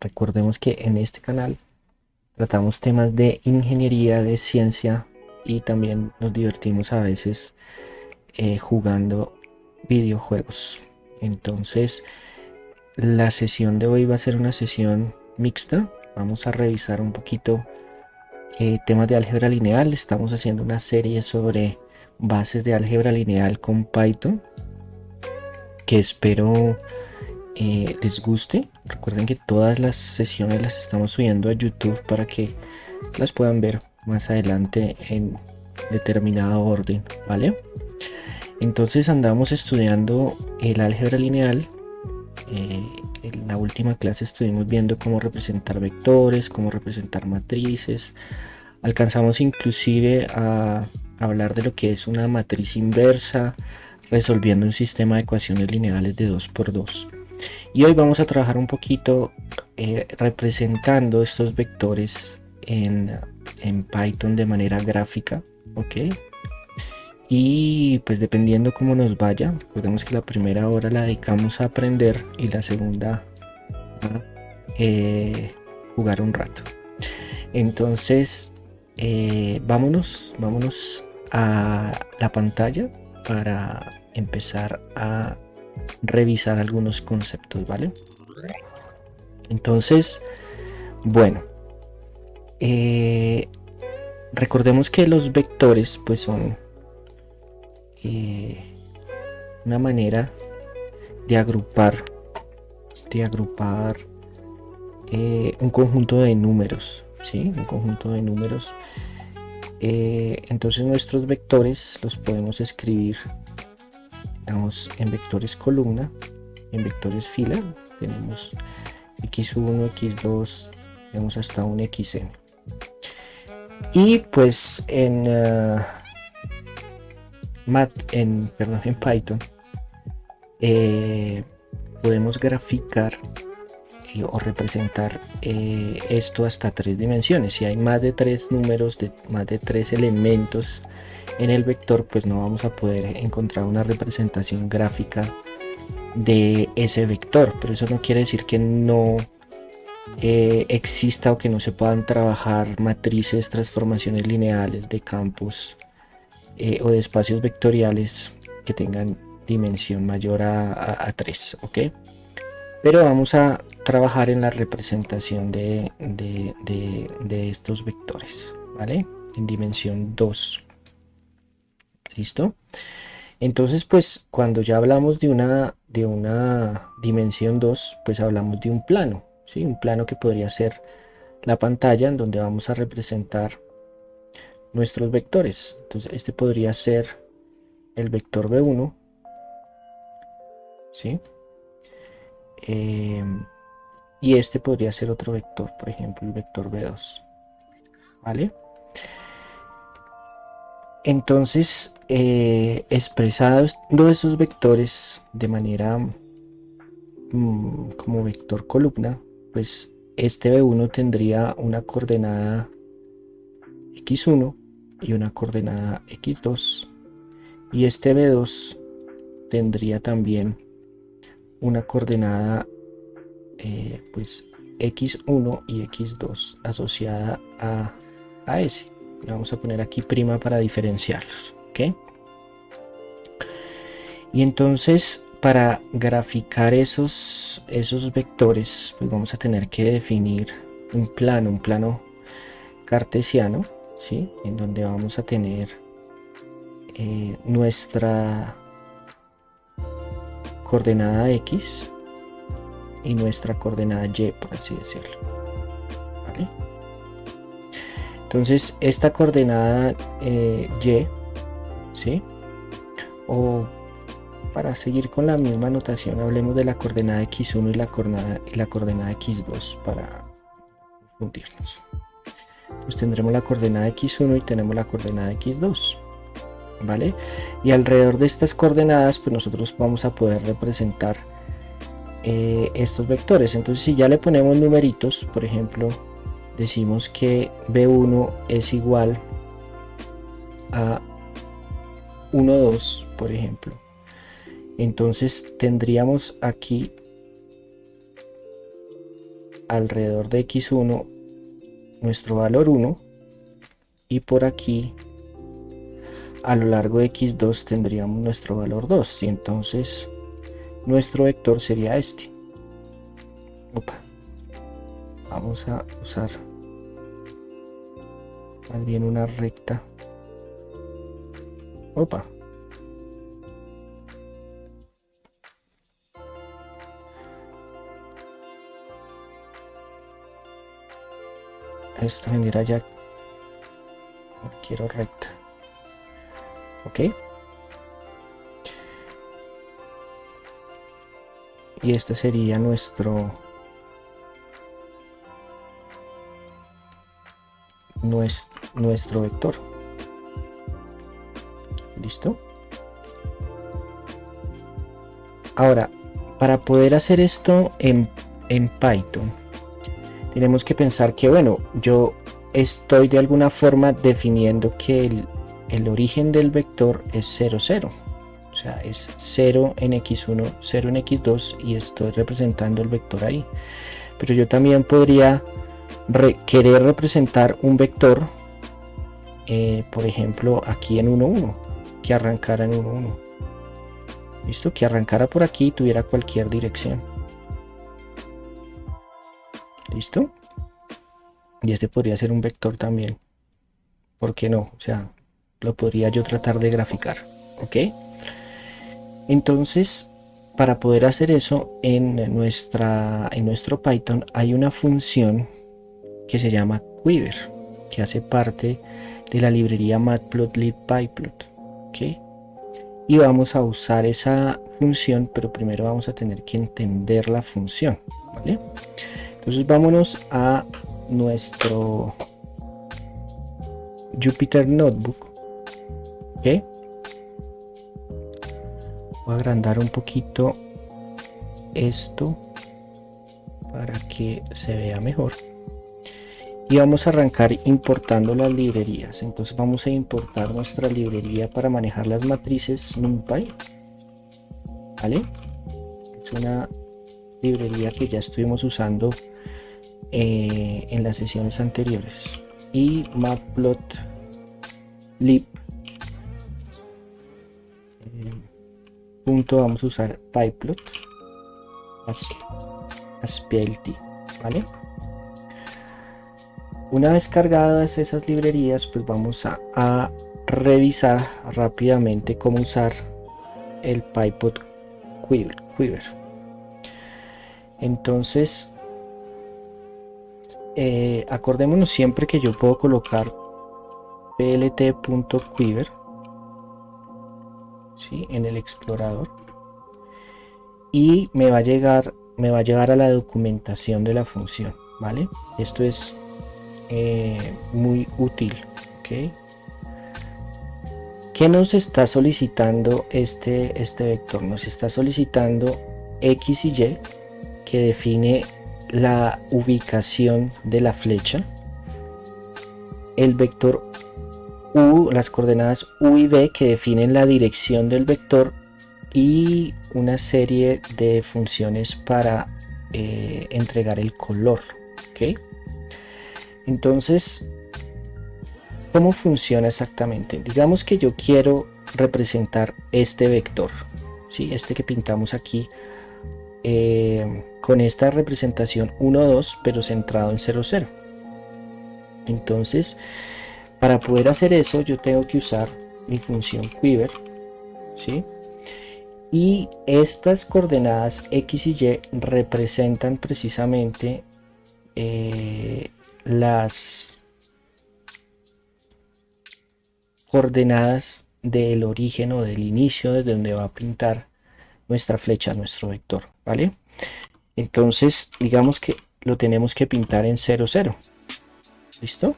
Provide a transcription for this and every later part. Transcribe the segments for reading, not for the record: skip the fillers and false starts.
Recordemos que en este canal tratamos temas de ingeniería, de ciencia y también nos divertimos a veces jugando videojuegos. Entonces, la sesión de hoy va a ser una sesión mixta. Vamos a revisar un poquito temas de álgebra lineal. Estamos haciendo una serie sobre bases de álgebra lineal con Python, que espero les guste. Recuerden que todas las sesiones las estamos subiendo a YouTube para que las puedan ver más adelante en determinado orden, ¿vale? Entonces andamos estudiando el álgebra lineal. En la última clase estuvimos viendo cómo representar vectores, cómo representar matrices. Alcanzamos inclusive a hablar de lo que es una matriz inversa, resolviendo un sistema de ecuaciones lineales de 2×2. Y hoy vamos a trabajar un poquito representando estos vectores en Python de manera gráfica, ¿ok? Y pues dependiendo cómo nos vaya, recordemos que la primera hora la dedicamos a aprender y la segunda a jugar un rato. Entonces vámonos a la pantalla para empezar a revisar algunos conceptos, ¿vale? Entonces, bueno, recordemos que los vectores pues son una manera de agrupar un conjunto de números, ¿sí? Un conjunto de números. Entonces nuestros vectores los podemos escribir, digamos, en vectores columna, en vectores fila. Tenemos x1, x2, tenemos hasta un xn. Y pues en Python podemos graficar o representar esto hasta 3 dimensiones. Si hay más de 3 números, más de 3 elementos en el vector, pues no vamos a poder encontrar una representación gráfica de ese vector. Pero eso no quiere decir que no exista o que no se puedan trabajar matrices, transformaciones lineales de campos o de espacios vectoriales que tengan dimensión mayor a 3, ¿ok? Pero vamos a trabajar en la representación de estos vectores, ¿vale? En dimensión 2. ¿Listo? Entonces, pues cuando ya hablamos de una dimensión 2, pues hablamos de un plano, ¿sí? Un plano que podría ser la pantalla en donde vamos a representar nuestros vectores. Entonces este podría ser el vector b1, ¿sí? Y este podría ser otro vector, por ejemplo el vector b2, ¿vale? Entonces expresados esos vectores de manera como vector columna, pues este b1 tendría una coordenada x1 y una coordenada x2, y este b2 tendría también una coordenada pues x1 y x2 asociada a ese. Le vamos a poner aquí prima para diferenciarlos, ¿ok? Y entonces para graficar esos vectores, pues vamos a tener que definir un plano cartesiano, ¿sí? En donde vamos a tener nuestra coordenada x y nuestra coordenada y, por así decirlo, ¿vale? Entonces esta coordenada y, ¿sí? O para seguir con la misma notación, hablemos de la coordenada x1 y la coordenada x2 para confundirnos. Pues tendremos la coordenada x1 y tenemos la coordenada x2, ¿vale? Y alrededor de estas coordenadas pues nosotros vamos a poder representar estos vectores. Entonces si ya le ponemos numeritos, por ejemplo decimos que b1 es igual a 1, 2, por ejemplo, entonces tendríamos aquí alrededor de x1 nuestro valor 1 y por aquí a lo largo de x2 tendríamos nuestro valor 2 y entonces nuestro vector sería este. Opa. Vamos a usar más bien una recta. Opa. Esto genera ya. Quiero recta. Ok. Y este sería nuestro vector. ¿Listo? Ahora, para poder hacer esto en Python, tenemos que pensar que, bueno, yo estoy de alguna forma definiendo que el origen del vector es 0, 0. O sea, es 0 en x1, 0 en x2 y estoy representando el vector ahí. Pero yo también podría querer representar un vector, por ejemplo, aquí en 1, 1, que arrancara en 1, 1. ¿Listo? Que arrancara por aquí y tuviera cualquier dirección. ¿Listo? Y este podría ser un vector también. ¿Por qué no? O sea, lo podría yo tratar de graficar. ¿Ok? Entonces, para poder hacer eso en nuestro Python hay una función que se llama Quiver, que hace parte de la librería matplotlib/pyplot. ¿Ok? Y vamos a usar esa función, pero primero vamos a tener que entender la función. ¿Vale? Entonces vámonos a nuestro Jupyter Notebook. ¿Ok? Voy a agrandar un poquito esto para que se vea mejor. Y vamos a arrancar importando las librerías. Entonces vamos a importar nuestra librería para manejar las matrices NumPy. ¿Vale? Es una librería que ya estuvimos usando en las sesiones anteriores. Y matplotlib. Vamos a usar pyplot as PLT. ¿Vale? Una vez cargadas esas librerías, pues vamos a revisar rápidamente cómo usar el PyPot Quiver. Entonces, acordémonos siempre que yo puedo colocar plt.quiver, ¿sí?, en el explorador y me va a llevar a la documentación de la función. ¿Vale? Esto es muy útil. ¿Okay? ¿Qué nos está solicitando este vector? Nos está solicitando x y y, que define la ubicación de la flecha, el vector u, las coordenadas u y b, que definen la dirección del vector, y una serie de funciones para entregar el color. ¿Okay? Entonces, ¿cómo funciona exactamente? Digamos que yo quiero representar este vector, ¿sí?, este que pintamos aquí, con esta representación 1, 2, pero centrado en 0, 0. Entonces, para poder hacer eso, yo tengo que usar mi función Quiver, ¿sí? Y estas coordenadas x y y representan precisamente las coordenadas del origen o del inicio desde donde va a pintar nuestra flecha, nuestro vector. ¿Vale? Entonces, digamos que lo tenemos que pintar en 0, 0. ¿Listo?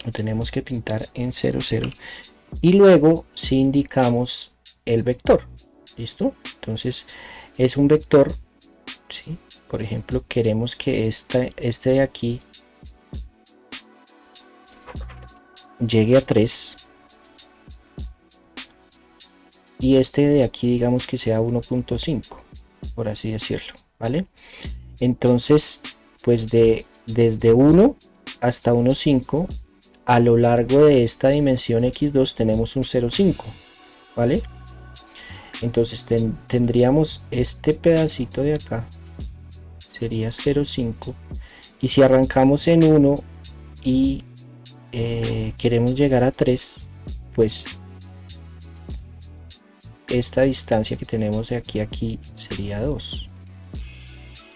Lo tenemos que pintar en 0, 0. Y luego, si indicamos el vector. ¿Listo? Entonces, es un vector, ¿sí? Por ejemplo, queremos que este de aquí llegue a 3 y este de aquí digamos que sea 1.5, por así decirlo. ¿Vale? Entonces, pues desde 1 hasta 1,5 a lo largo de esta dimensión x2 tenemos un 0,5, ¿vale? Entonces tendríamos este pedacito de acá, sería 0,5, y si arrancamos en 1 y queremos llegar a 3, pues esta distancia que tenemos de aquí a aquí sería 2,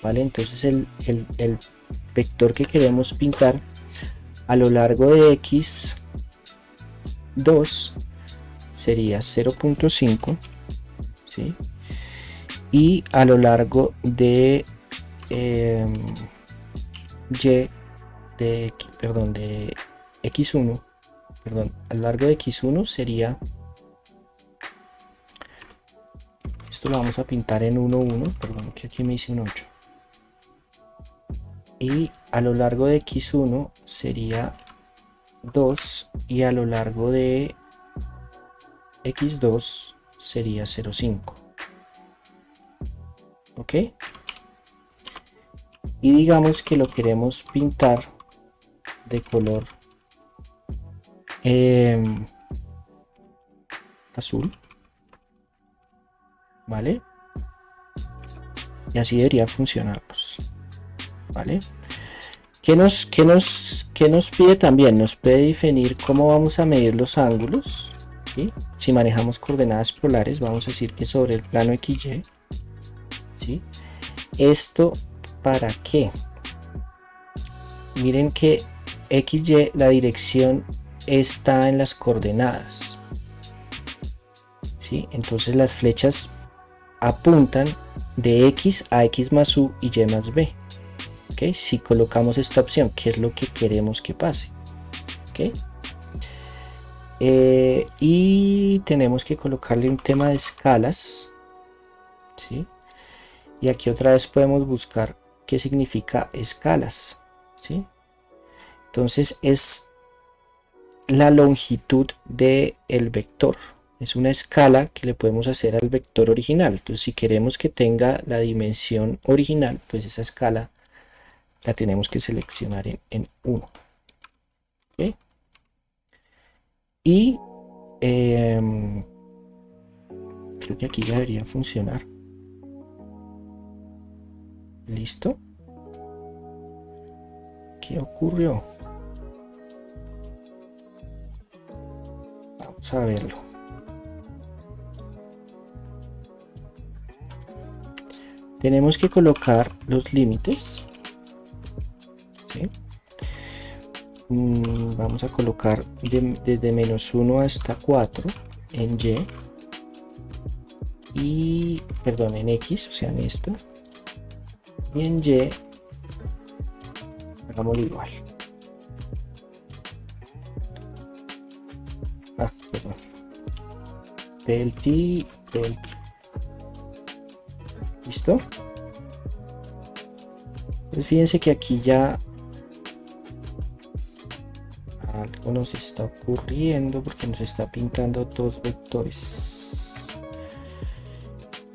¿vale? Entonces el vector que queremos pintar a lo largo de x2 sería 0,5, ¿sí? Y a lo largo de de x1, a lo largo de x1 sería, esto lo vamos a pintar en 1,1, perdón que aquí me hice un 8, y a lo largo de x1 sería 2, y a lo largo de x2 sería 0,5, ok. Y digamos que lo queremos pintar de color azul, ¿vale? Y así debería funcionarnos, ¿vale? ¿Qué nos pide también? Nos puede definir cómo vamos a medir los ángulos, ¿sí? Si manejamos coordenadas polares, vamos a decir que sobre el plano XY, ¿sí? ¿Esto para qué? Miren que XY, la dirección está en las coordenadas, ¿sí? Entonces las flechas apuntan de X a X más U y Y más B, ¿ok? Si colocamos esta opción, que es lo que queremos que pase, ¿ok? Y tenemos que colocarle un tema de escalas, ¿sí? Y aquí otra vez podemos buscar qué significa escalas, ¿sí? Entonces es la longitud del vector, es una escala que le podemos hacer al vector original. Entonces si queremos que tenga la dimensión original, pues esa escala la tenemos que seleccionar en 1, ¿okay? Y creo que aquí ya debería funcionar. ¿Listo? ¿Qué ocurrió? Vamos a verlo. Tenemos que colocar los límites, ¿sí? Vamos a colocar desde -1 hasta 4 en Y, y perdón, en X, o sea en esta, y en Y hagámoslo igual. Perdón, Pelti. ¿Listo? Pues fíjense que aquí ya algo nos está ocurriendo porque nos está pintando dos vectores.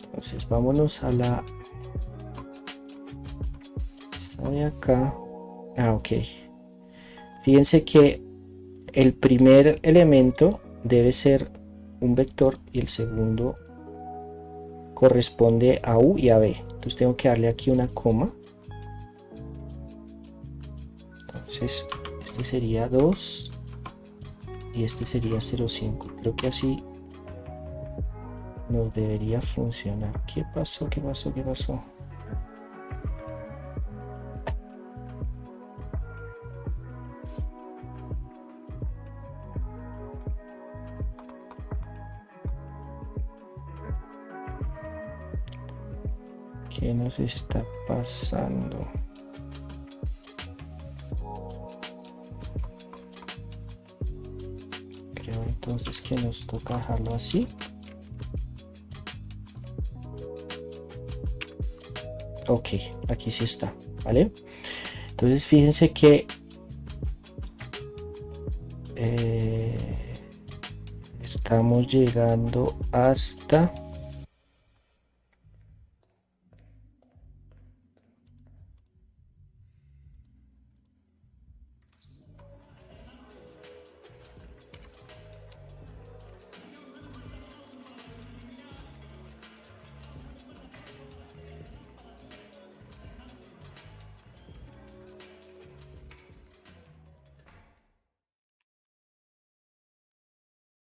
Entonces vámonos a la esta de acá. Ok. Fíjense que el primer elemento debe ser un vector y el segundo corresponde a U y a B. Entonces tengo que darle aquí una coma. Entonces este sería 2 y este sería 0,5. Creo que así nos debería funcionar. ¿Qué pasó? ¿Qué pasó? ¿Qué pasó? ¿Qué nos está pasando? Creo entonces que nos toca dejarlo así. Ok, aquí sí está, ¿vale? Entonces fíjense que estamos llegando hasta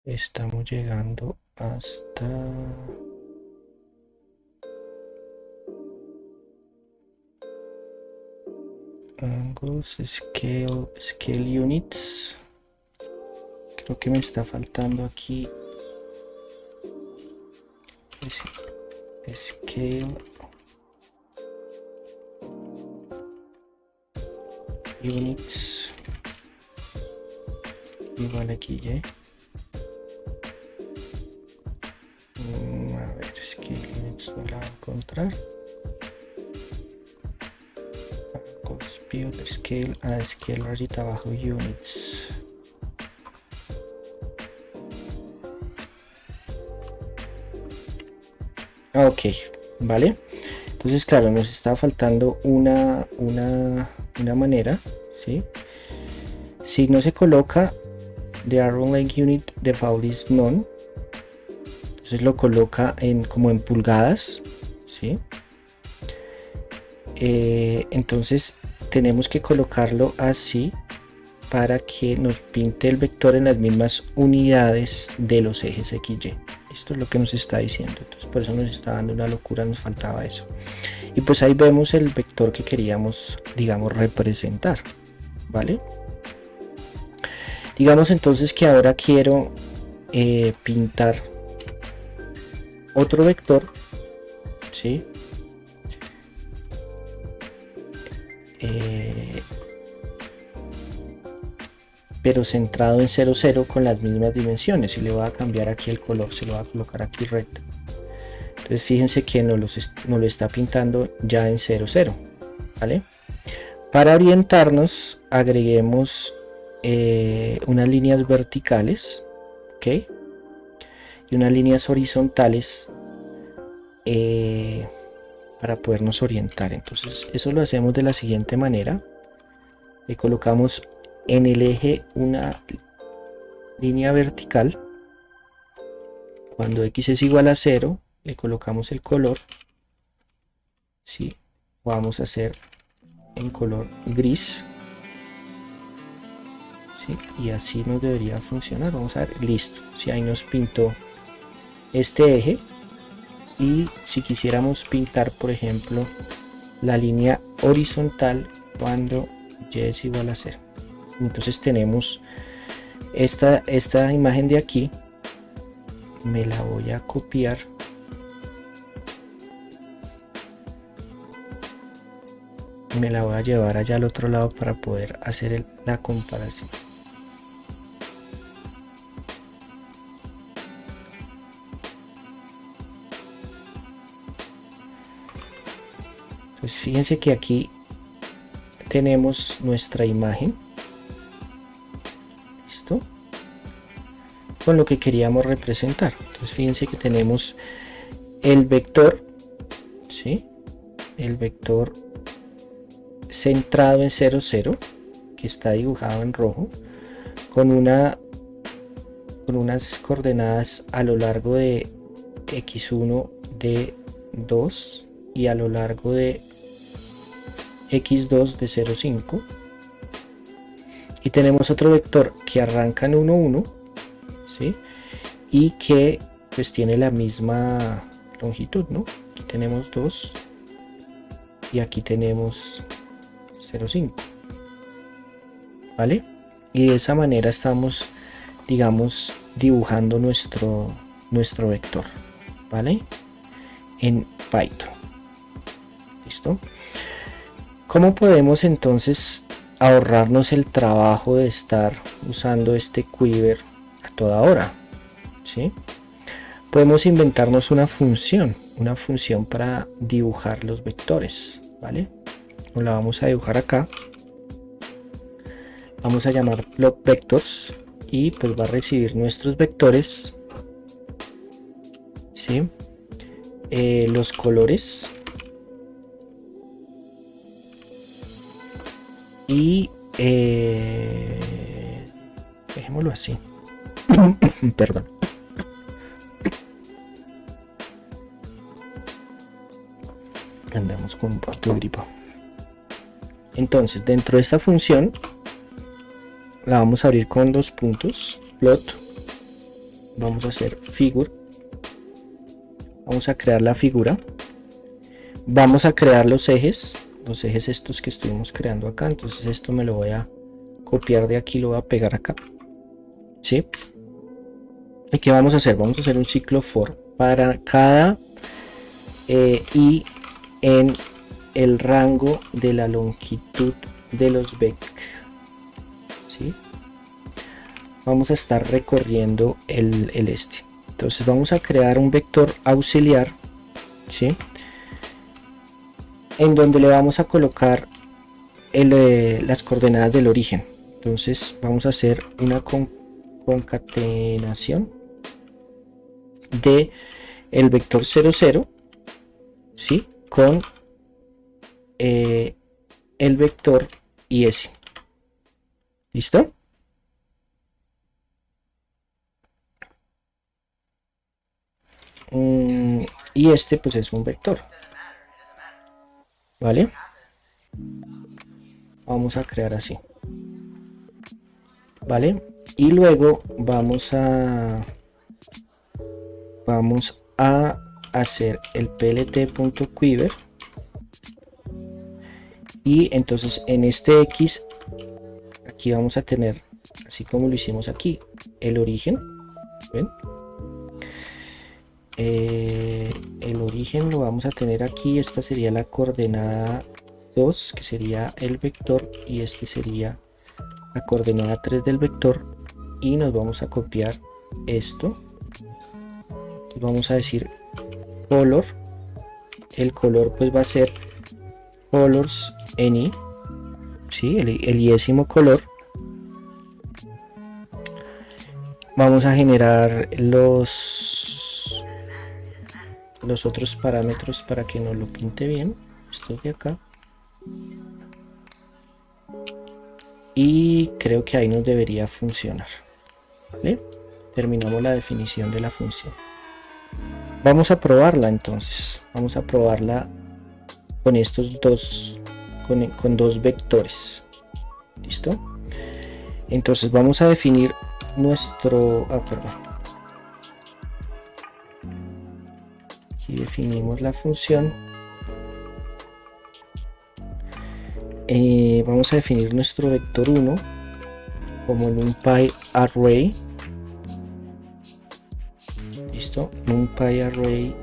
estamos llegando hasta angles, scale units. Creo que me está faltando aquí scale units igual aquí Y. A ver, scale units no la voy a encontrar. Build scale, scale ahorita abajo units. Ok, vale. Entonces, claro, nos está faltando una manera, ¿sí? Si no se coloca the arrow length unit default is none, entonces lo coloca como en pulgadas, ¿sí? Entonces tenemos que colocarlo así para que nos pinte el vector en las mismas unidades de los ejes XY. Esto es lo que nos está diciendo, entonces por eso nos está dando una locura, nos faltaba eso. Y pues ahí vemos el vector que queríamos, digamos, representar, ¿vale? Digamos entonces que ahora quiero pintar otro vector, ¿sí? Pero centrado en 0, 0 con las mismas dimensiones, y le voy a cambiar aquí el color, se lo voy a colocar aquí red. Entonces fíjense que nos lo está pintando ya en 0, 0, ¿vale? Para orientarnos agreguemos unas líneas verticales, ¿ok? Y unas líneas horizontales para podernos orientar. Entonces eso lo hacemos de la siguiente manera: le colocamos en el eje una línea vertical. Cuando x es igual a 0, le colocamos el color, ¿sí? Vamos a hacer en color gris, ¿sí? Y así nos debería funcionar. Vamos a ver, listo. Si ahí nos pintó este eje, y si quisiéramos pintar, por ejemplo, la línea horizontal cuando y es igual a 0, entonces tenemos esta imagen de aquí. Me la voy a copiar y me la voy a llevar allá al otro lado para poder hacer la comparación. Pues fíjense que aquí tenemos nuestra imagen, listo, con lo que queríamos representar. Entonces fíjense que tenemos el vector, ¿sí? El vector centrado en 0, 0, que está dibujado en rojo, con unas coordenadas a lo largo de x1 de 2 y a lo largo de x2 de 0,5, y tenemos otro vector que arranca en 1, 1, ¿sí? Y que pues tiene la misma longitud, ¿no? Aquí tenemos 2 y aquí tenemos 0,5, ¿vale? Y de esa manera estamos, digamos, dibujando nuestro vector, ¿vale? En Python. ¿Listo? ¿Cómo podemos entonces ahorrarnos el trabajo de estar usando este quiver a toda hora? ¿Sí? Podemos inventarnos una función para dibujar los vectores, ¿vale? Nos la vamos a dibujar acá. Vamos a llamar plot vectors y pues va a recibir nuestros vectores, ¿sí? Los colores y dejémoslo así. Perdón. Andamos con un poquito de gripa. Entonces, dentro de esta función la vamos a abrir con dos puntos, plot vamos a hacer figure, vamos a crear la figura, vamos a crear los ejes estos que estuvimos creando acá. Entonces esto me lo voy a copiar de aquí, lo voy a pegar acá, ¿sí? ¿Y qué vamos a hacer? Vamos a hacer un ciclo for para cada y en el rango de la longitud de los vectores, ¿sí? Vamos a estar recorriendo el este. Entonces vamos a crear un vector auxiliar, ¿sí? En donde le vamos a colocar las coordenadas del origen. Entonces vamos a hacer una concatenación de el vector 0, 0, ¿sí? Con el vector is. ¿Listo? Y este pues es un vector, ¿vale? Vamos a crear así, ¿vale? Y luego vamos a hacer el plt.quiver, y entonces en este x aquí vamos a tener, así como lo hicimos aquí, el origen. ¿Ven? El origen lo vamos a tener aquí. Esta sería la coordenada 2, que sería el vector, y este sería la coordenada 3 del vector, y nos vamos a copiar esto. Entonces vamos a decir color, el color pues va a ser colors any, ¿sí? el iésimo color. Vamos a generar los otros parámetros para que nos lo pinte bien, estos de acá, y creo que ahí nos debería funcionar, ¿vale? Terminamos la definición de la función. Vamos a probarla entonces, vamos a probarla con estos dos, con dos vectores. ¿Listo? Entonces vamos a definir nuestro, aquí definimos la función. Vamos a definir nuestro vector 1 como NumPy array. Listo, NumPy array.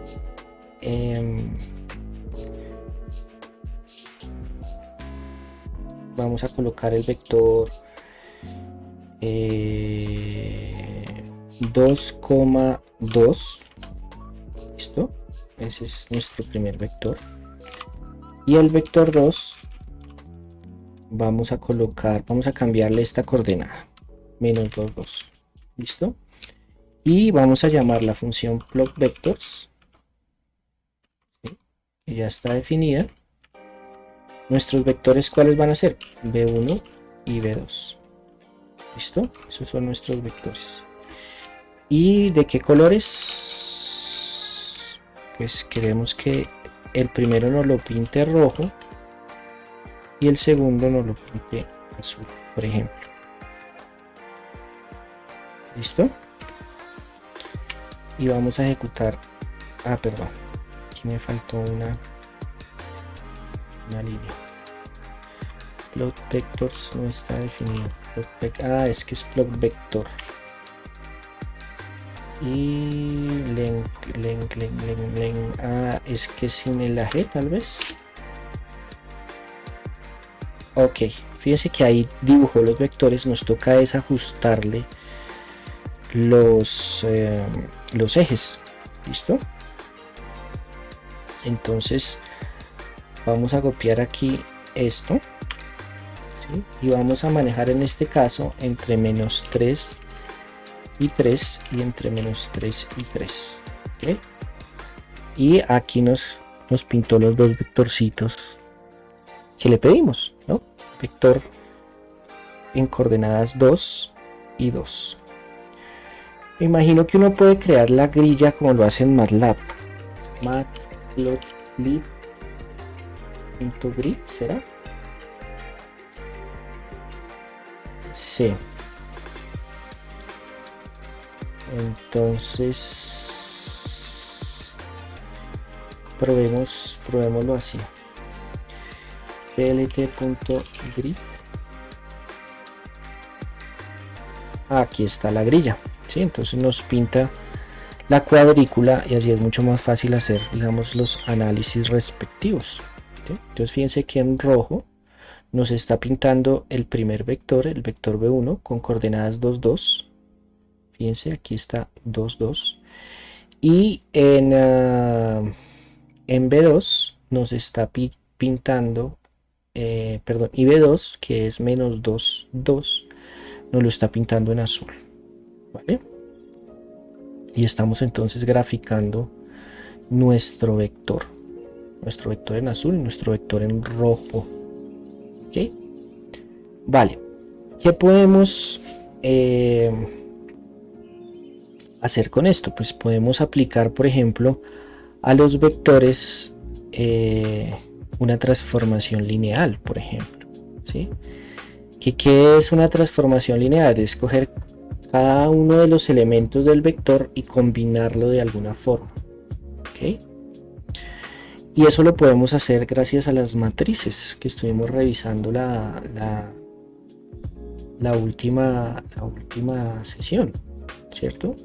Vamos a colocar el vector 2,2. Listo, ese es nuestro primer vector. Y el vector 2 vamos a cambiarle esta coordenada, menos 2, 2. Listo. Y vamos a llamar la función plotVectors, ¿sí? Que ya está definida. Nuestros vectores, ¿cuáles van a ser? B1 y B2. ¿Listo? Esos son nuestros vectores. ¿Y de qué colores? Pues queremos que el primero nos lo pinte rojo y el segundo nos lo pinte azul, por ejemplo. ¿Listo? Y vamos a ejecutar. Perdón, aquí me faltó una línea. plotVectors no está definido. Es que es plotVector. Y es que sin el AG tal vez. Ok, fíjense que ahí dibujó los vectores, nos toca es ajustarle los ejes. ¿Listo? Entonces vamos a copiar aquí esto, ¿sí? Y vamos a manejar en este caso entre -3 y 3 y entre -3 y 3. ¿Okay? Y aquí nos pintó los dos vectorcitos que le pedimos, ¿no? Vector en coordenadas 2 y 2. Me imagino que uno puede crear la grilla como lo hace en MATLAB. Matplotlib .grid, ¿será? Sí. Entonces probémoslo así. plt.grid. Aquí está la grilla, ¿sí? Entonces nos pinta la cuadrícula y así es mucho más fácil hacer, digamos, los análisis respectivos, ¿sí? Entonces fíjense que en rojo nos está pintando el primer vector, el vector B1 con coordenadas 2, 2. Fíjense, aquí está 2, 2. Y en B2 nos está pintando, perdón, y B2, que es menos 2, 2, nos lo está pintando en azul, ¿vale? Y estamos entonces graficando nuestro vector en azul y nuestro vector en rojo. ¿Ok? Vale. ¿Qué podemos hacer con esto? Pues podemos aplicar, por ejemplo, a los vectores una transformación lineal, por ejemplo, ¿sí? ¿Qué es una transformación lineal? Es coger cada uno de los elementos del vector y combinarlo de alguna forma, ¿ok? Y eso lo podemos hacer gracias a las matrices que estuvimos revisando la última sesión, ¿cierto?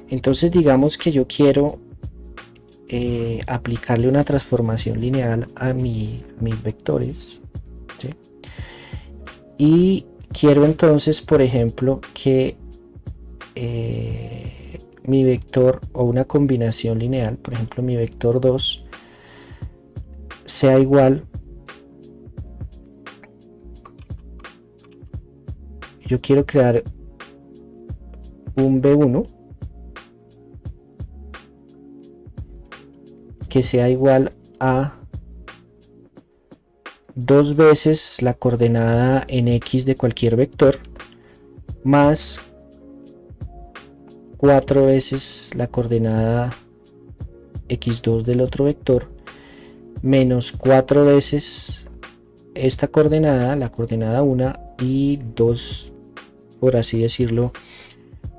Entonces digamos que yo quiero aplicarle una transformación lineal a mis vectores, ¿sí? Y quiero entonces, por ejemplo, que mi vector o una combinación lineal, por ejemplo mi vector 2, sea igual, yo quiero crear un B1 que sea igual a 2 veces la coordenada en X de cualquier vector más 4 veces la coordenada x2 del otro vector menos 4 veces esta coordenada, la coordenada 1, y 2, por así decirlo,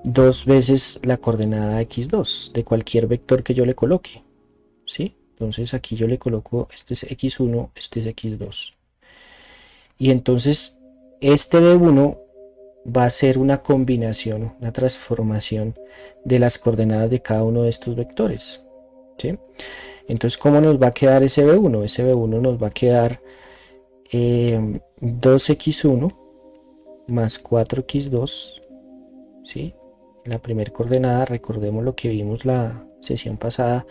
2 veces la coordenada x2 de cualquier vector que yo le coloque, ¿sí? Entonces aquí yo le coloco, este es x1, este es x2. Y entonces este B1 va a ser una combinación, una transformación de las coordenadas de cada uno de estos vectores, ¿sí? Entonces, ¿cómo nos va a quedar ese B1? Ese B1 nos va a quedar 2x1 más 4x2, ¿sí? La primera coordenada, recordemos lo que vimos la sesión pasada,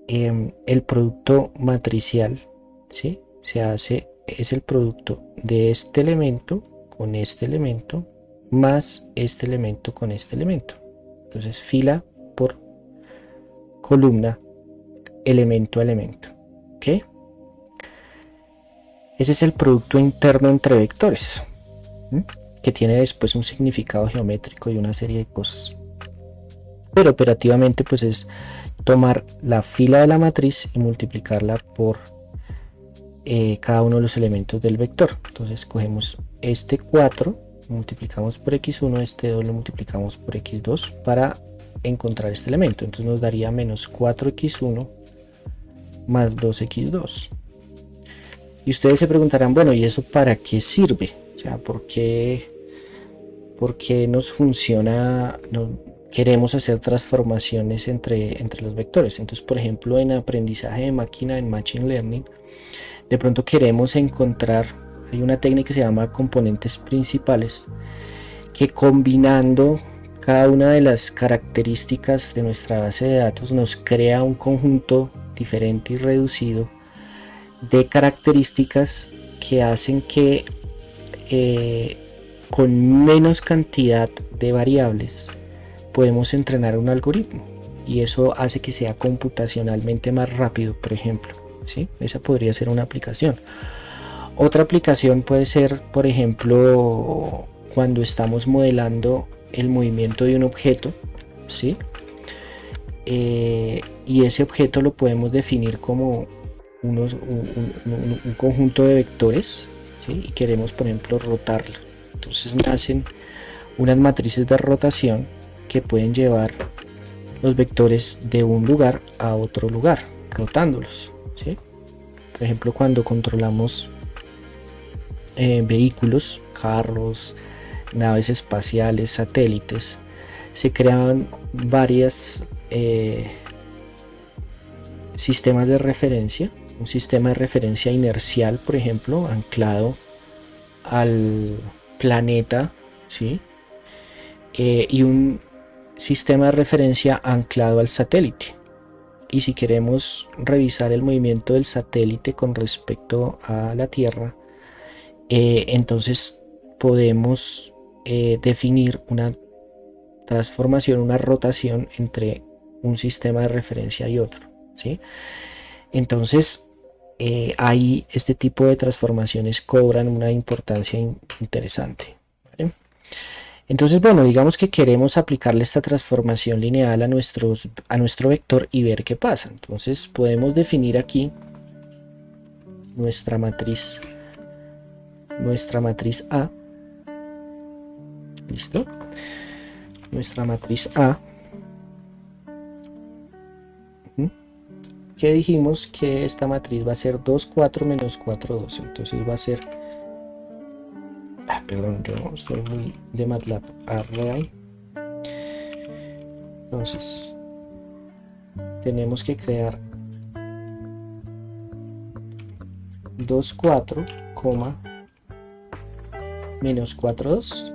el producto matricial, ¿sí? Es el producto de este elemento con este elemento más este elemento con este elemento. Entonces fila por columna, elemento a elemento, ¿ok? Ese es el producto interno entre vectores, ¿sí? Que tiene después un significado geométrico y una serie de cosas. Pero operativamente pues es tomar la fila de la matriz y multiplicarla por cada uno de los elementos del vector. Entonces cogemos este 4, multiplicamos por x1, este 2 lo multiplicamos por x2 para encontrar este elemento. Entonces nos daría menos 4x1 más 2x2. Y ustedes se preguntarán, bueno, ¿y eso para qué sirve? O sea, ¿por qué nos funciona? Queremos hacer transformaciones entre los vectores. Entonces, por ejemplo, en aprendizaje de máquina, en Machine Learning, de pronto queremos encontrar, hay una técnica que se llama componentes principales, que combinando cada una de las características de nuestra base de datos nos crea un conjunto diferente y reducido de características que hacen que con menos cantidad de variables podemos entrenar un algoritmo, y eso hace que sea computacionalmente más rápido, por ejemplo, ¿sí? Esa podría ser una aplicación. Otra aplicación puede ser, por ejemplo, cuando estamos modelando el movimiento de un objeto, ¿sí? Y ese objeto lo podemos definir como un conjunto de vectores, ¿sí? Y queremos, por ejemplo, rotarlo. Entonces nacen unas matrices de rotación que pueden llevar los vectores de un lugar a otro lugar, rotándolos, ¿sí? Por ejemplo, cuando controlamos vehículos, carros, naves espaciales, satélites, se crean varias sistemas de referencia. Un sistema de referencia inercial, por ejemplo, anclado al planeta, ¿sí? Y un sistema de referencia anclado al satélite. Y si queremos revisar el movimiento del satélite con respecto a la Tierra, entonces podemos definir una transformación, una rotación entre un sistema de referencia y otro, ¿sí? Entonces ahí este tipo de transformaciones cobran una importancia interesante, ¿vale? Entonces, bueno, digamos que queremos aplicarle esta transformación lineal a nuestro vector y ver qué pasa. Entonces podemos definir aquí nuestra matriz A. ¿Listo? Nuestra matriz A. Que dijimos que esta matriz va a ser 2, 4 menos 4, 2. Entonces va a ser... perdón, yo no estoy muy de MATLAB. Array. Entonces tenemos que crear 2, 4, menos 4, 2.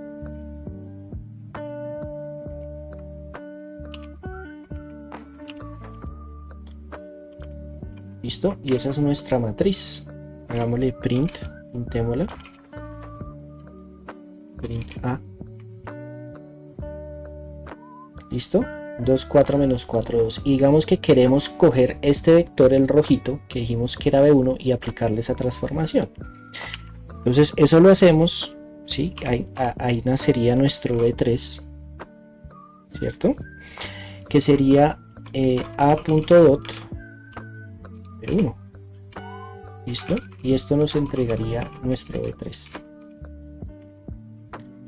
¿Listo? Y esa es nuestra matriz. Hagámosle pintémosla. Print A. ¿Listo? 2, 4 menos 4, 2. Y digamos que queremos coger este vector, el rojito, que dijimos que era B1, y aplicarle esa transformación. Entonces eso lo hacemos, ¿sí? Ahí nacería nuestro B3, ¿cierto? Que sería A.dot B1. ¿Listo? Y esto nos entregaría nuestro B3.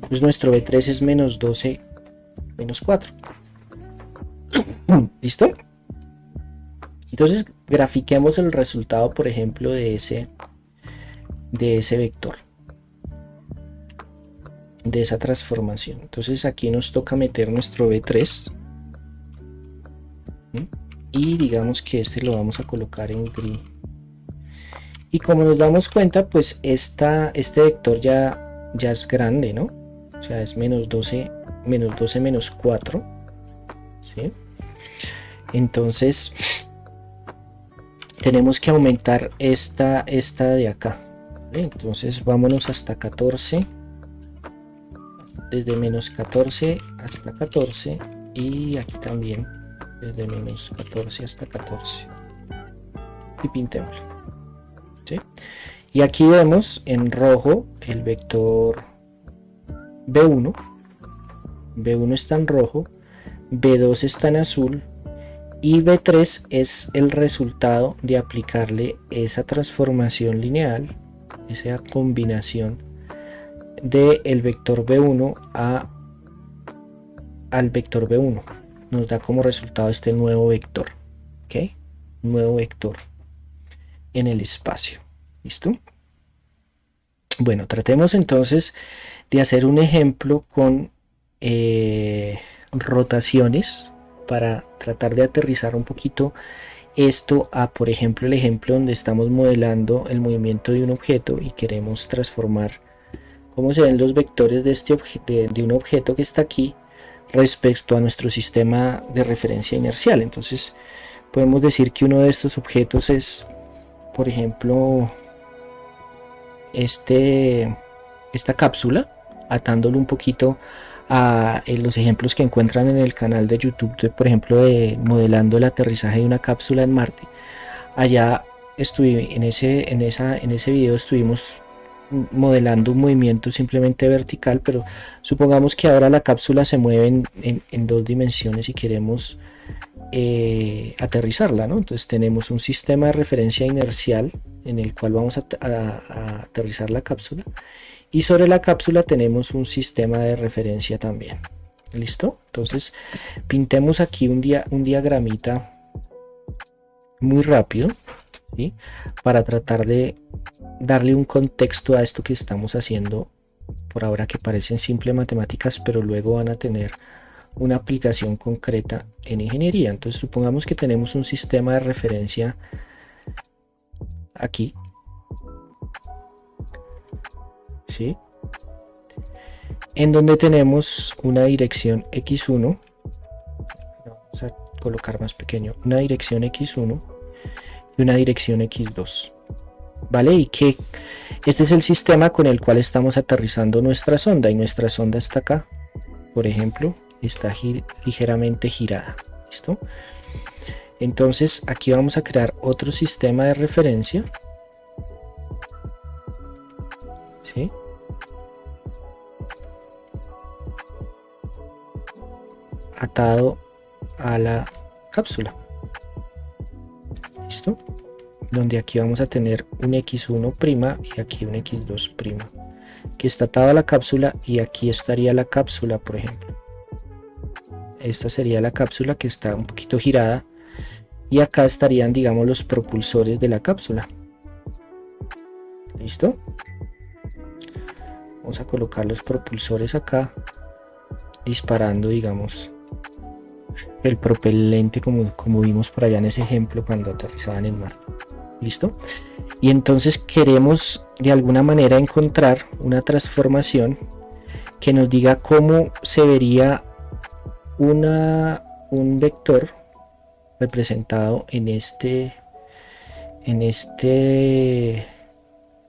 Pues nuestro B3 es menos 12 menos 4. ¿Listo? Entonces grafiquemos el resultado, por ejemplo, de ese vector, de esa transformación. Entonces aquí nos toca meter nuestro B3 y digamos que este lo vamos a colocar en gris. Y como nos damos cuenta, pues este vector ya es grande, ¿no? O sea, es menos 12 menos 4, ¿sí? Entonces tenemos que aumentar esta de acá, ¿vale? Entonces vámonos hasta 14, desde menos 14 hasta 14, y aquí también desde menos 14 hasta 14, y pintémoslo, ¿sí? Y aquí vemos en rojo el vector B1. B1 está en rojo, B2 está en azul, y B3 es el resultado de aplicarle esa transformación lineal, esa combinación del vector B1 al vector B1. Nos da como resultado este nuevo vector, ¿ok? Nuevo vector en el espacio. ¿Listo? Bueno, tratemos entonces de hacer un ejemplo con rotaciones para tratar de aterrizar un poquito esto a, por ejemplo, el ejemplo donde estamos modelando el movimiento de un objeto y queremos transformar cómo se ven los vectores de un objeto que está aquí respecto a nuestro sistema de referencia inercial. Entonces podemos decir que uno de estos objetos es, por ejemplo, esta cápsula, atándolo un poquito a los ejemplos que encuentran en el canal de YouTube, por ejemplo, de modelando el aterrizaje de una cápsula en Marte. Allá en ese video estuvimos modelando un movimiento simplemente vertical, pero supongamos que ahora la cápsula se mueve en 2 dimensiones y queremos aterrizarla, ¿no? Entonces tenemos un sistema de referencia inercial en el cual vamos a aterrizar la cápsula, y sobre la cápsula tenemos un sistema de referencia también. ¿Listo? Entonces pintemos aquí un diagramita muy rápido, ¿sí? Para tratar de darle un contexto a esto que estamos haciendo por ahora, que parecen simples matemáticas, pero luego van a tener una aplicación concreta en ingeniería. Entonces supongamos que tenemos un sistema de referencia aquí, ¿sí? En donde tenemos una dirección x1, vamos a colocar más pequeño, una dirección x1 y una dirección x2, ¿vale? Y que este es el sistema con el cual estamos aterrizando nuestra sonda, y nuestra sonda está acá, por ejemplo, está ligeramente girada. ¿Listo? Entonces aquí vamos a crear otro sistema de referencia, ¿sí? Atado a la cápsula. ¿Listo? Donde aquí vamos a tener un x1' y aquí un x2', que está atado a la cápsula, y aquí estaría la cápsula, por ejemplo. Esta sería la cápsula que está un poquito girada, y acá estarían, digamos, los propulsores de la cápsula. ¿Listo? Vamos a colocar los propulsores acá, disparando, digamos, el propelente como vimos por allá en ese ejemplo cuando aterrizaban en Marte. ¿Listo? Y entonces queremos de alguna manera encontrar una transformación que nos diga cómo se vería un vector representado en este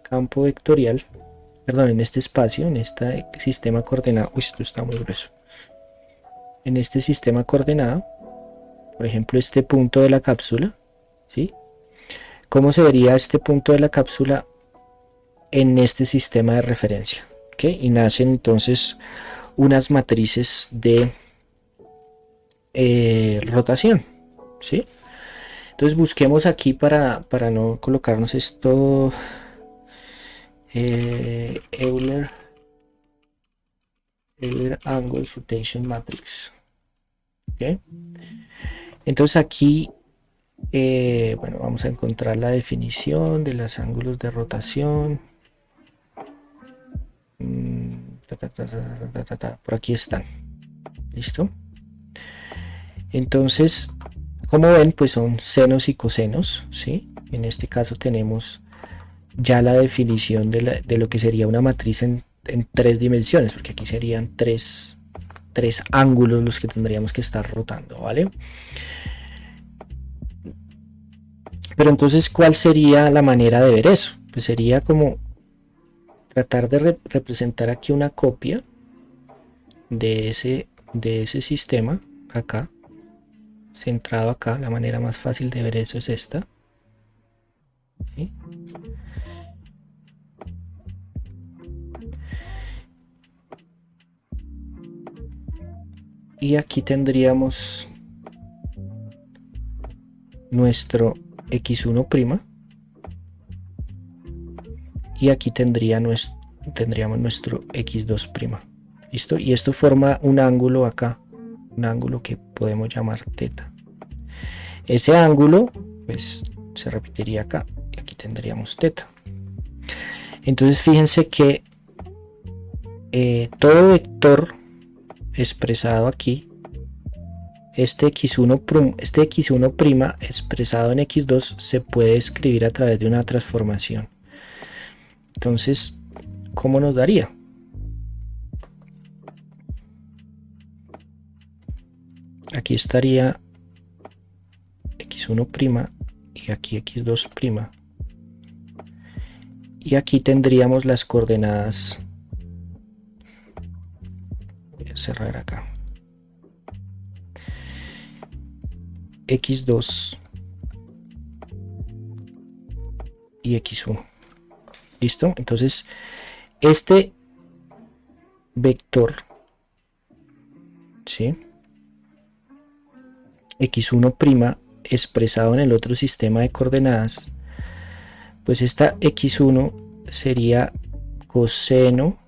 campo vectorial, perdón, en este espacio, en este sistema coordenado. Uy, esto está muy grueso. En este sistema coordenado, por ejemplo, este punto de la cápsula, ¿sí? ¿Cómo se vería este punto de la cápsula en este sistema de referencia? ¿Okay? Y nacen entonces unas matrices de rotación, ¿sí? Entonces busquemos aquí para no colocarnos esto, Euler Angle Rotation Matrix. ¿Okay? Entonces aquí, bueno, vamos a encontrar la definición de los ángulos de rotación. Por aquí están. ¿Listo? Entonces, como ven, pues son senos y cosenos, ¿sí? En este caso tenemos ya la definición de lo que sería una matriz en 3 dimensiones, porque aquí serían tres ángulos los que tendríamos que estar rotando, ¿vale? Pero entonces, ¿cuál sería la manera de ver eso? Pues sería como tratar de representar aquí una copia de ese sistema acá, centrado acá. La manera más fácil de ver eso es esta, ¿sí? Y aquí tendríamos nuestro x1', y aquí tendríamos nuestro x2'. ¿Listo? Y esto forma un ángulo acá, un ángulo que podemos llamar θ. Ese ángulo pues se repetiría acá, y aquí tendríamos θ. Entonces fíjense que todo vector expresado aquí, este x1' expresado en x2, se puede escribir a través de una transformación. Entonces, ¿cómo nos daría? Aquí estaría x1' y aquí x2', y aquí tendríamos las coordenadas. Voy a cerrar acá, x2 y x1. ¿Listo? Entonces este vector, ¿sí? x1' expresado en el otro sistema de coordenadas, pues esta x1 sería coseno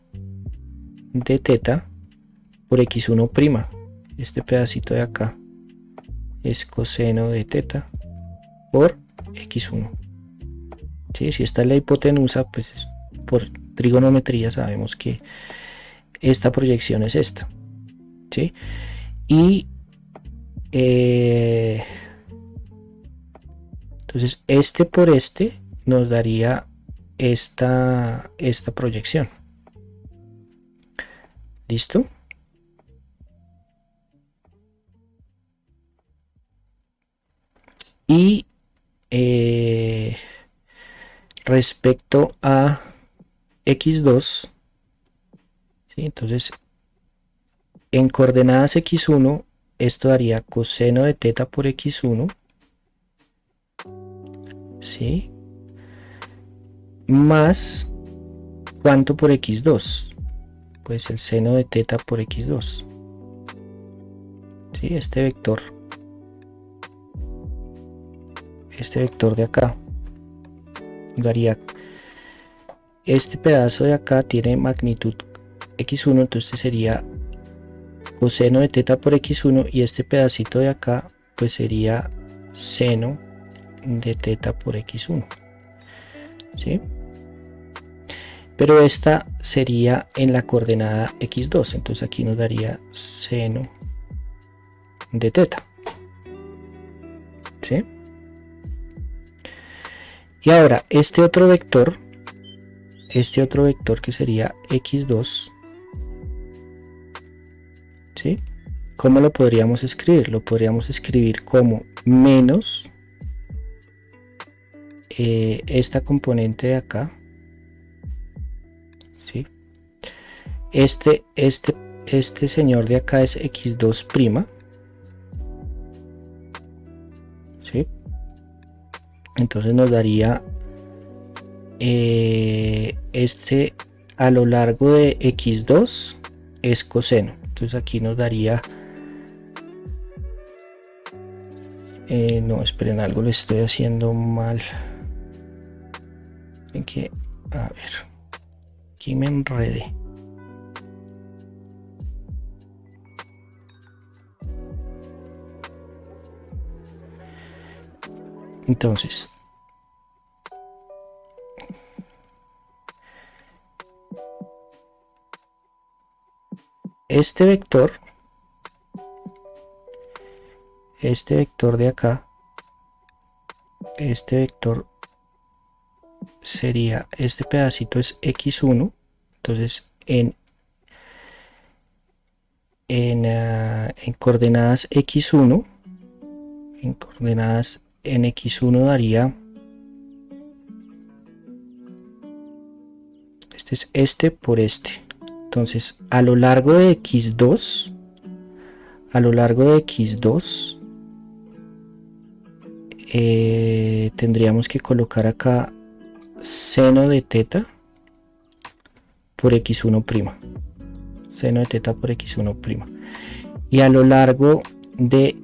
de θ por x1'. Este pedacito de acá es coseno de teta por x1. ¿Sí? Si esta es la hipotenusa, pues por trigonometría sabemos que esta proyección es esta. ¿Sí? Y entonces este por este nos daría esta proyección. ¿Listo? Y respecto a x2, ¿sí? Entonces en coordenadas x1 esto daría coseno de teta por x1, ¿sí? Más, ¿cuánto por x2? Pues el seno de teta por x2, ¿sí? Este vector de acá daría, este pedazo de acá tiene magnitud x1, entonces sería coseno de teta por x1, y este pedacito de acá pues sería seno de teta por x1, ¿sí? Pero esta sería en la coordenada x2, entonces aquí nos daría seno de teta, ¿sí? Y ahora este otro vector que sería x2, ¿sí? ¿Cómo lo podríamos escribir? Lo podríamos escribir como menos esta componente de acá, ¿sí? Este señor de acá es x2', ¿sí? Entonces nos daría a lo largo de x2 es coseno, entonces aquí nos daría no, esperen, algo lo estoy haciendo mal, que a ver, aquí me enredé. Entonces este vector de acá, este vector sería, este pedacito es x1, entonces en coordenadas x1, en x1 daría, este es este por este, entonces a lo largo de x2 tendríamos que colocar acá seno de teta por x1', seno de teta por x1', y a lo largo de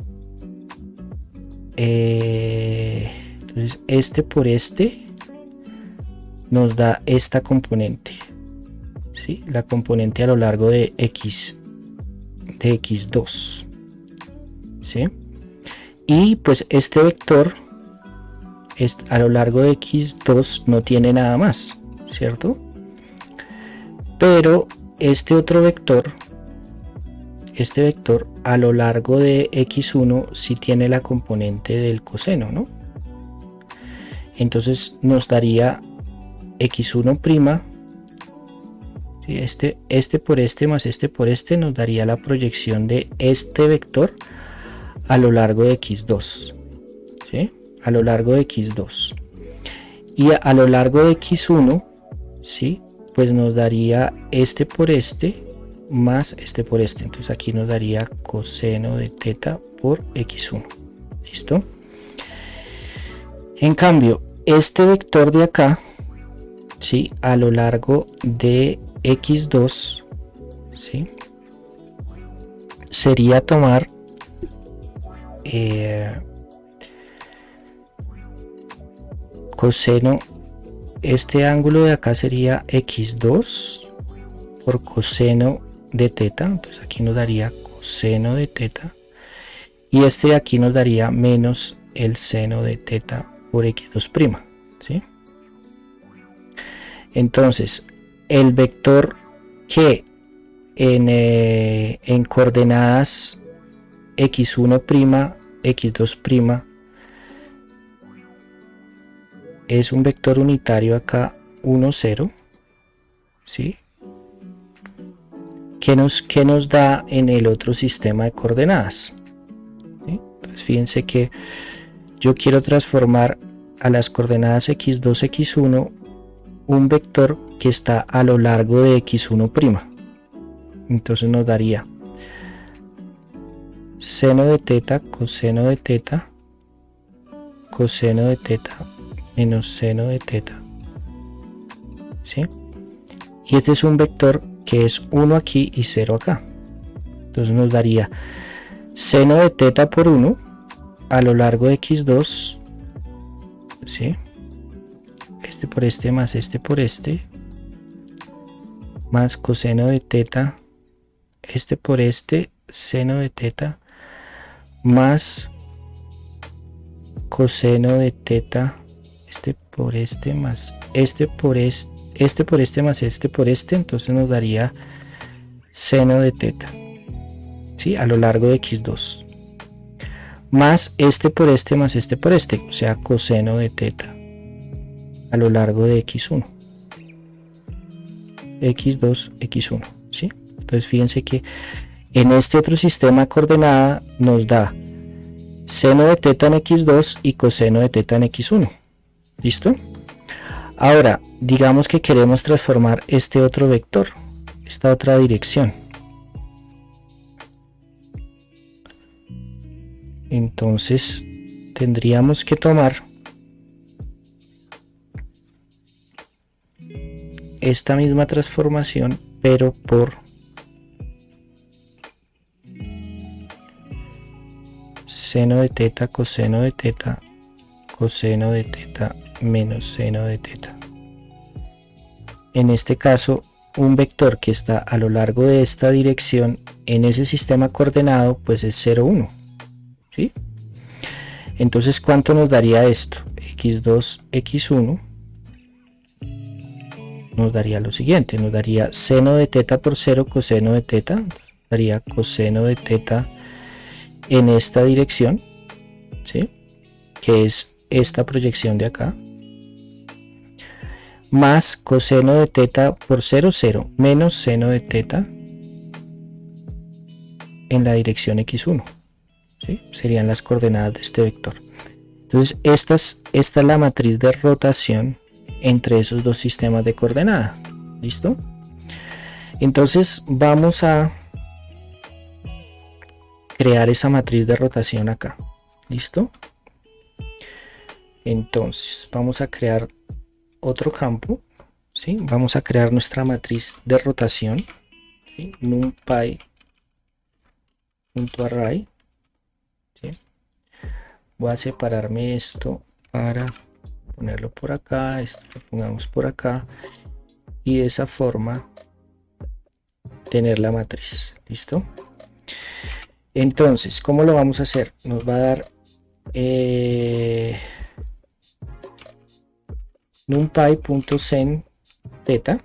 entonces este por este nos da esta componente, ¿sí? La componente a lo largo de x2, ¿sí? Y pues este vector a lo largo de x2 no tiene nada más, ¿cierto? Pero este otro vector, a lo largo de x1 sí tiene la componente del coseno, ¿no? Entonces nos daría x1', ¿sí? Este por este más este por este nos daría la proyección de este vector a lo largo de x2, ¿sí? A lo largo de x2, y a lo largo de x1, ¿sí? Pues nos daría este por este más este por este, entonces aquí nos daría coseno de teta por x1. ¿Listo? En cambio este vector de acá, ¿sí? A lo largo de x2, ¿sí? Sería tomar coseno, este ángulo de acá sería x2 por coseno de teta, entonces aquí nos daría coseno de teta, y este de aquí nos daría menos el seno de teta por x2', ¿sí? Entonces el vector que en coordenadas x1', x2' es un vector unitario acá 1, 0, ¿sí? ¿Qué nos da en el otro sistema de coordenadas? ¿Sí? Pues fíjense que yo quiero transformar a las coordenadas x2, x1 un vector que está a lo largo de x1'. Entonces nos daría seno de teta, coseno de teta, coseno de teta menos seno de teta, ¿sí? Y este es un vector que es 1 aquí y 0 acá. Entonces nos daría seno de teta por 1 a lo largo de x2, ¿sí? Este por este más este por este, más coseno de teta, este por este, seno de teta, más coseno de teta, este por este más este por este por este más este por este, entonces nos daría seno de teta, ¿sí? A lo largo de x2, más este por este más este por este, o sea, coseno de teta a lo largo de x1, x2, x1, ¿sí? Entonces fíjense que en este otro sistema de coordenada nos da seno de teta en x2 y coseno de teta en x1. ¿Listo? Ahora, digamos que queremos transformar este otro vector, esta otra dirección. Entonces, tendríamos que tomar esta misma transformación, pero por seno de teta, coseno de teta, coseno de teta menos seno de teta. En este caso, un vector que está a lo largo de esta dirección en ese sistema coordenado pues es 0, 1, ¿sí? Entonces, ¿cuánto nos daría esto? x2, x1 nos daría lo siguiente, nos daría seno de teta por 0 coseno de teta, daría coseno de teta en esta dirección, ¿sí? Que es esta proyección de acá, más coseno de teta por 0, 0, menos seno de teta en la dirección x1, ¿sí? Serían las coordenadas de este vector. Entonces esta es la matriz de rotación entre esos dos sistemas de coordenada. ¿Listo? Entonces vamos a crear esa matriz de rotación acá. ¿Listo? Entonces vamos a crear otro campo, ¿sí? Vamos a crear nuestra matriz de rotación, ¿sí? NumPy.array, ¿sí? Voy a separarme esto para ponerlo por acá, esto lo pongamos por acá y de esa forma tener la matriz. ¿Listo? Entonces, ¿cómo lo vamos a hacer? Nos va a dar numpy.sen teta,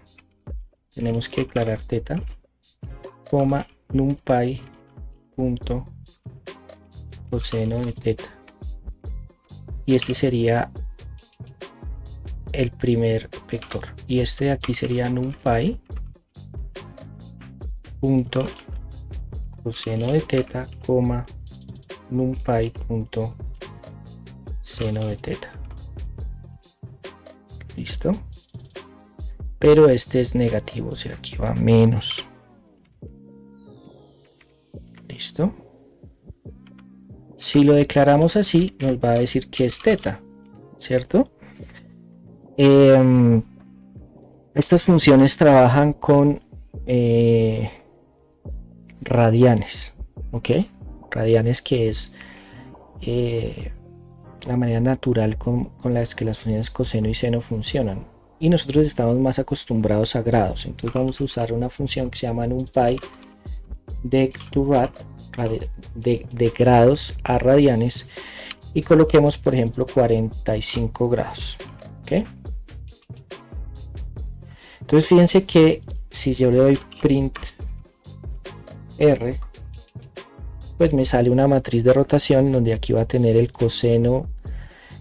tenemos que declarar teta, coma numpy.coseno de teta, y este sería el primer vector, y este de aquí sería numpy.coseno de teta, coma numpy.seno de teta. ¿Listo? Pero este es negativo, o sea, aquí va menos. ¿Listo? Si lo declaramos así, nos va a decir que es teta, ¿cierto? Estas funciones trabajan con radianes, ¿ok? Radianes, que es la manera natural con las que las funciones coseno y seno funcionan. y nosotros estamos más acostumbrados a grados. Entonces vamos a usar una función que se llama NumPy deg2rad de grados a radianes, y coloquemos por ejemplo 45 grados. ¿Okay? Entonces fíjense que si yo le doy print R, pues me sale una matriz de rotación donde aquí va a tener el coseno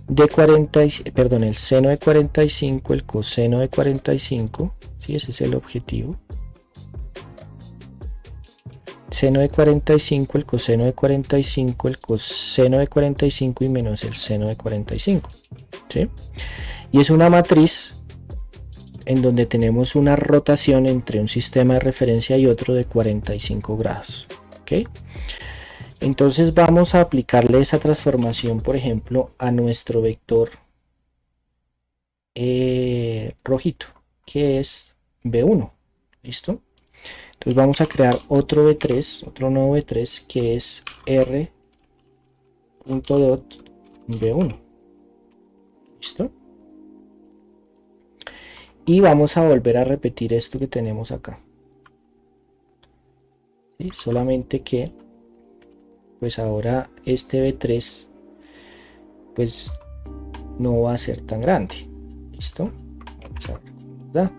de 40, perdón, el seno de 45, el coseno de 45, ¿sí? Ese es el objetivo. Seno de 45, el coseno de 45, el coseno de 45 y menos el seno de 45, ¿sí? Y es una matriz en donde tenemos una rotación entre un sistema de referencia y otro de 45 grados. ¿Okay? Entonces vamos a aplicarle esa transformación, por ejemplo, a nuestro vector rojito, que es B1. ¿Listo? Entonces vamos a crear otro B3, otro nuevo B3, que es R.dot B1. ¿Listo? Y vamos a volver a repetir esto que tenemos acá. ¿Sí? Solamente que pues ahora este B3 pues no va a ser tan grande. ¿Listo? Vamos a ver cómo da.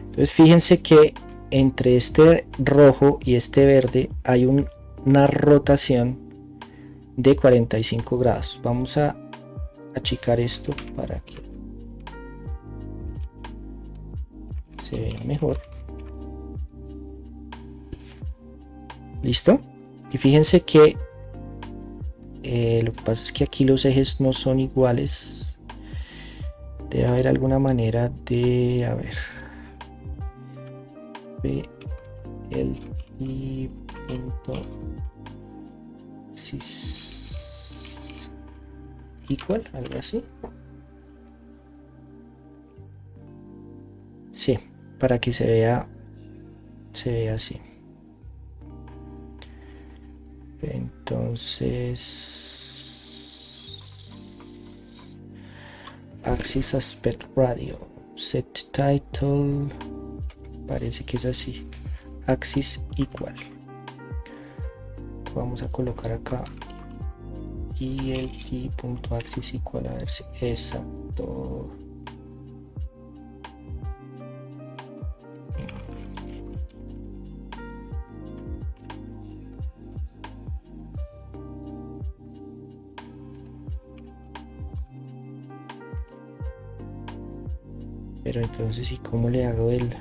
Entonces fíjense que entre este rojo y este verde hay una rotación de 45 grados. Vamos a achicar esto para que se vea mejor. ¿Listo? Y fíjense que lo que pasa es que aquí los ejes no son iguales. Debe haber alguna manera de, a ver, el y punto cis igual, algo así. Sí, para que se vea así. Entonces, axis aspect ratio, set title, parece que es así, axis igual. Vamos a colocar acá y el punto axis igual, a ver si exacto. Pero entonces, ¿y cómo le hago el?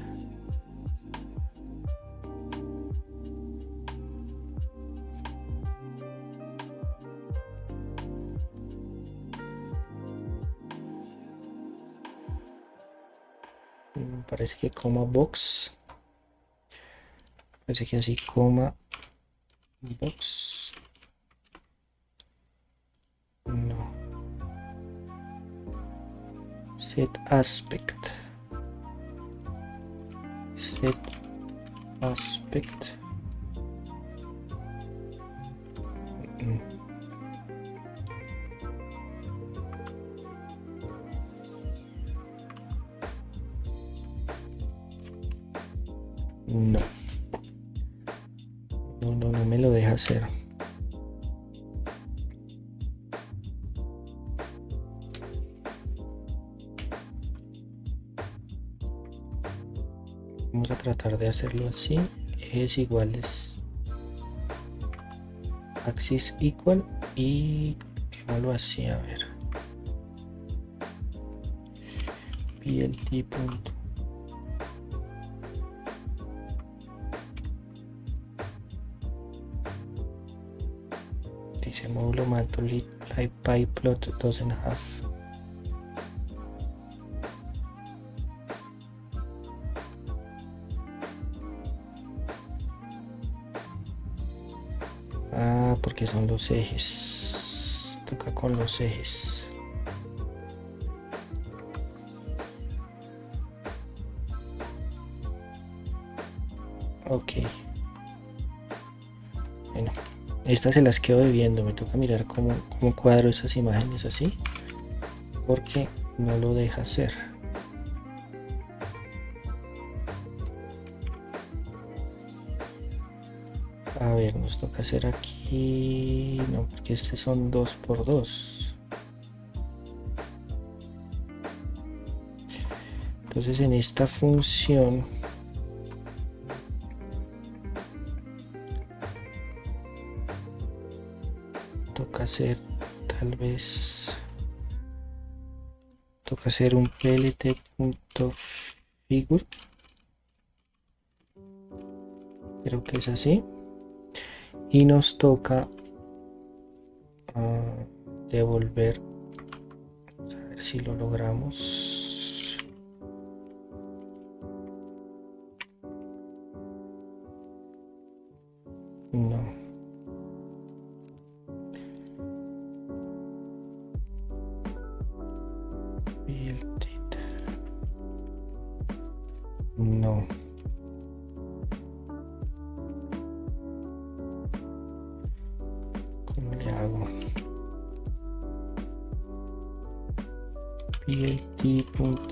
Parece que coma box. Parece que así coma box. No. Set aspect. Set aspect. No. No me lo deja hacer. Vamos a tratar de hacerlo así. Ejes iguales. Axis igual y coloquémoslo así, a ver. PLT punto. Dice módulo matplotlib pyplot 2.5. Porque son los ejes. Toca con los ejes. Ok. Bueno, estas se las quedo debiendo. Me toca mirar cómo cuadro esas imágenes así. Porque no lo deja hacer. A ver, nos toca hacer aquí, no, porque este son 2×2. Entonces en esta función toca hacer un plt.figure, creo que es así, y nos toca devolver, vamos a ver si lo logramos. No. No. ¿Cómo le hago? plt.set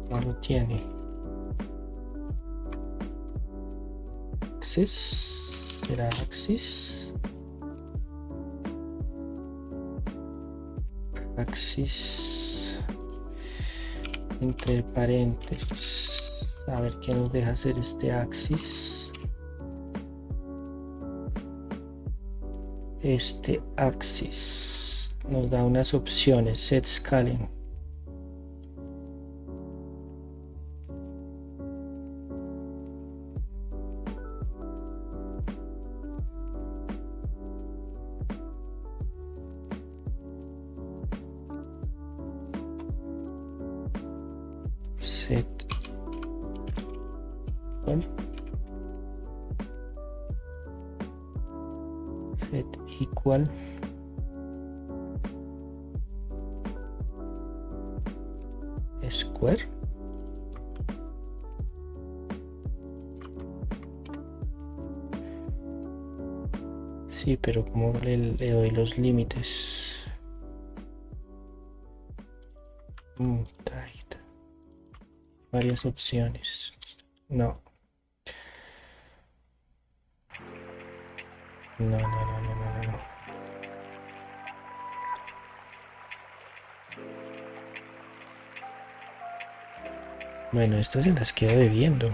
no lo tiene. Access, será access. Axis entre paréntesis, a ver qué nos deja hacer este axis. Este axis nos da unas opciones: set scaling, set equal square. Sí, pero como le doy los límites. Tight. Varias opciones. No. No. Bueno, estas se las quedo debiendo.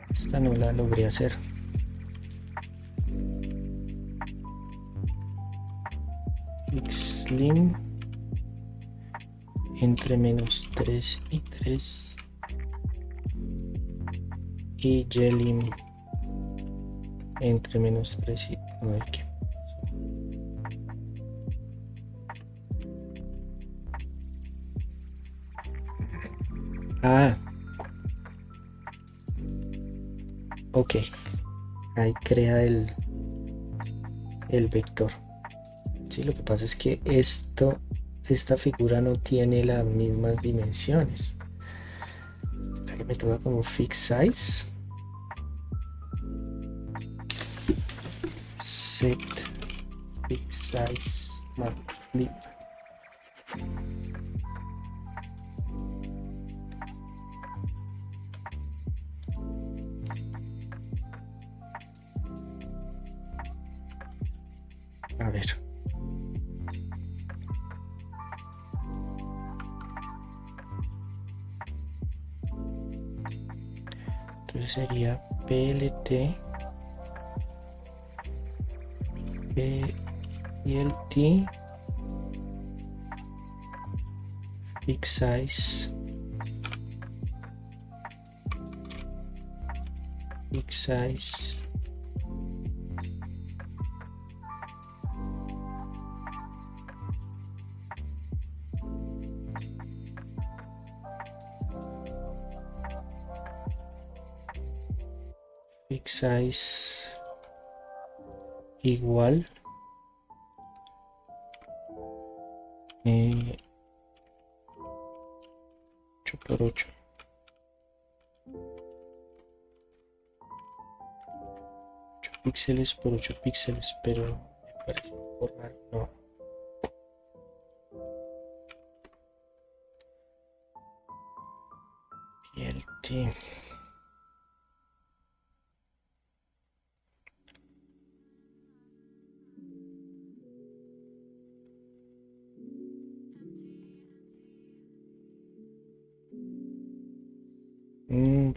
Esta no la logré hacer. Xlim entre -3 y 3. Y Ylim entre -3 y 9. Ok, ahí crea el vector. Sí, lo que pasa es que esta figura no tiene las mismas dimensiones. O sea que me toca con un fix size. Set fix size mathlib. A ver. Entonces sería plt fix size igual 8×8. 8 píxeles por 8 píxeles, pero me parece un borrar, no. PLT.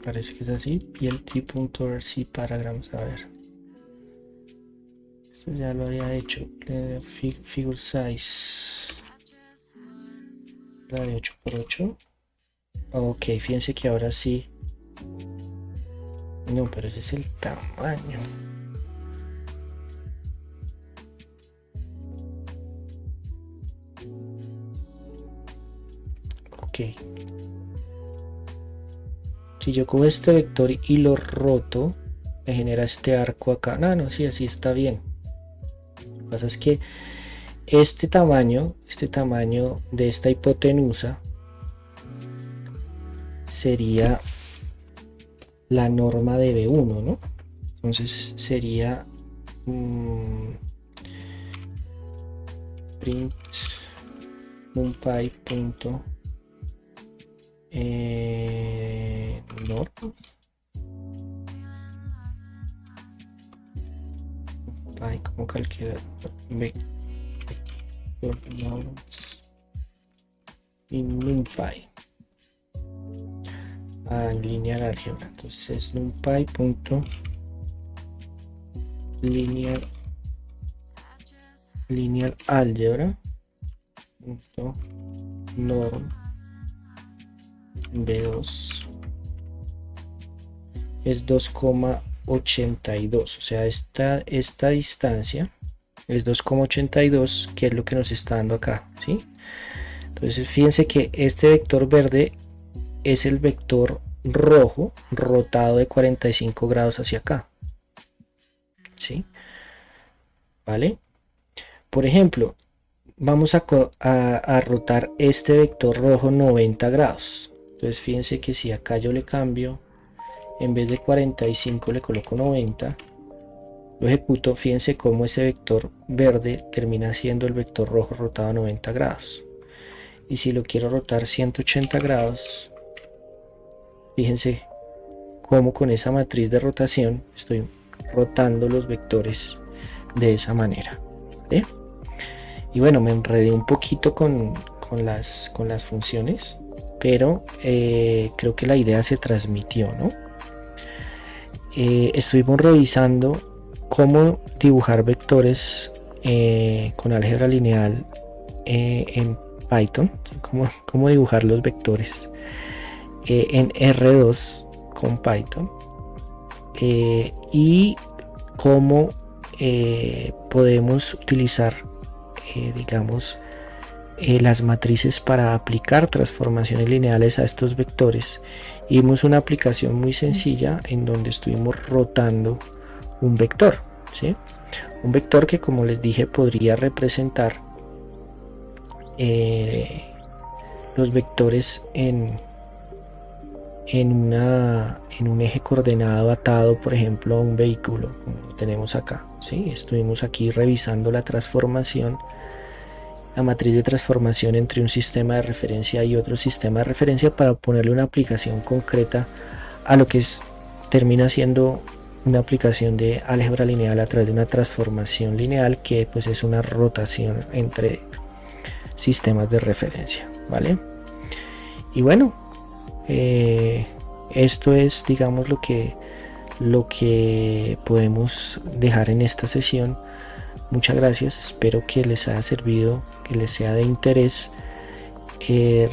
Parece que es así. plt.rc paragrams. A ver. Esto ya lo había hecho. Figure size. La de 8x8. Ok, fíjense que ahora sí. No, pero ese es el tamaño. Ok. Si yo cojo este vector y lo roto, me genera este arco acá. No, sí, así está bien. Lo que pasa es que este tamaño de esta hipotenusa sería la norma de B1, ¿no? Entonces sería print numpy punto norm numpy, como calcular vector norms in numpy en lineal álgebra. Entonces es numpy punto lineal álgebra punto norm B2 es 2,82, o sea, esta distancia es 2,82, que es lo que nos está dando acá, ¿sí? Entonces fíjense que este vector verde es el vector rojo rotado de 45 grados hacia acá, ¿sí? ¿Vale? Por ejemplo, vamos a rotar este vector rojo 90 grados. Entonces fíjense que si acá yo le cambio, en vez de 45 le coloco 90, lo ejecuto, fíjense cómo ese vector verde termina siendo el vector rojo rotado a 90 grados. Y si lo quiero rotar 180 grados, fíjense cómo con esa matriz de rotación estoy rotando los vectores de esa manera, ¿vale? Y bueno, me enredé un poquito con las funciones, pero creo que la idea se transmitió, ¿no? Estuvimos revisando cómo dibujar vectores con álgebra lineal en Python, cómo dibujar los vectores en R2 con Python, y cómo podemos utilizar digamos las matrices para aplicar transformaciones lineales a estos vectores. Y vimos una aplicación muy sencilla en donde estuvimos rotando un vector, ¿sí? Un vector que, como les dije, podría representar los vectores en un eje coordenado atado, por ejemplo, a un vehículo, como tenemos acá, ¿sí? Estuvimos aquí revisando la transformación, la matriz de transformación entre un sistema de referencia y otro sistema de referencia, para ponerle una aplicación concreta a lo que termina siendo una aplicación de álgebra lineal a través de una transformación lineal, que pues es una rotación entre sistemas de referencia, ¿vale? Y bueno, esto es, digamos, lo que podemos dejar en esta sesión. Muchas gracias, espero que les haya servido, que les sea de interés.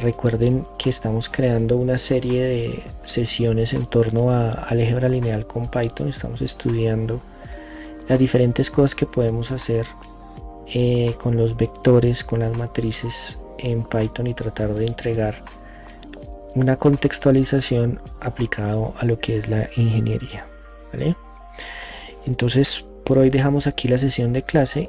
Recuerden que estamos creando una serie de sesiones en torno a álgebra lineal con Python. Estamos estudiando las diferentes cosas que podemos hacer con los vectores, con las matrices en Python, y tratar de entregar una contextualización aplicado a lo que es la ingeniería, ¿vale? Entonces, por hoy dejamos aquí la sesión de clase